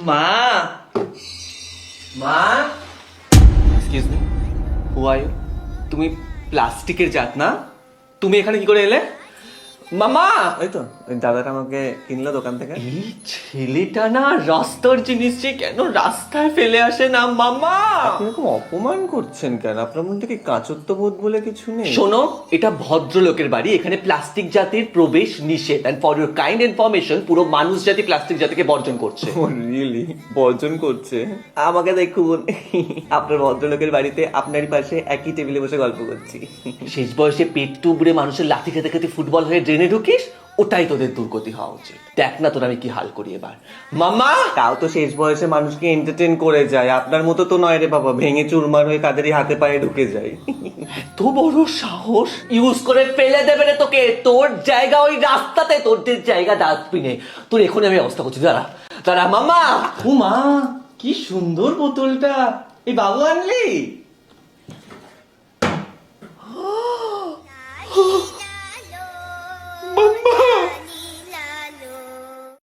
মা, মা, excuse me, who are you? তুমি প্লাস্টিকের জাত না? তুমি এখানে কি করে এলে? মামা, এই তো ওই দাদাটা আমাকে কিনলো দোকান থেকে। এই ছেলেটা না রাস্তার জিনিস যে কেন রাস্তায় ফেলে আসে না মামা? আপনি এরকম অপমান করছেন কেন? আপনার মধ্যে কি কাচত্ববোধ বলে কিছু নেই? শোনো, এটা ভদ্রলোকের বাড়ি, এখানে প্লাস্টিক জাতির প্রবেশ নিষেধ। And for your kind information, পুরো মানুষ জাতি প্লাস্টিক জাতিকে বর্জন করছে। ও রিয়েলি বর্জন করছে? আমাকে দেখুন, আপনার ভদ্রলোকের বাড়িতে আপনারই পাশে একই টেবিলে বসে গল্প করছি। শেষ বয়সে পেট টুবড়ে মানুষের লাথি খেতে খেতে ফুটবল হয়ে ড্রেনে ঢুকিস, ওটাই তোদের দুর্গতি হওয়া উচিত। দেখ না তোর আমি কি হাল করি এবার। মামা, তাও তো শেষ বয়সে মানুষকে এন্টারটেন করে যায়, আপনার মতো তো নয় রে বাবা, ভেঙে চুরমার হয়ে কাদেরই হাতে পায়ে ঢুকে যায়। এত বড় সাহস! ইউজ করে ফেলে দেবে রে তোকে। তোর জায়গা ওই রাস্তাতে, তোর জায়গা ডাস্টবিনে। তোর এখনই আমি ব্যবস্থা করছি, দাঁড়া দাঁড়া। মামা, ও মা, কি সুন্দর বোতলটা! এই বাবু আনলি?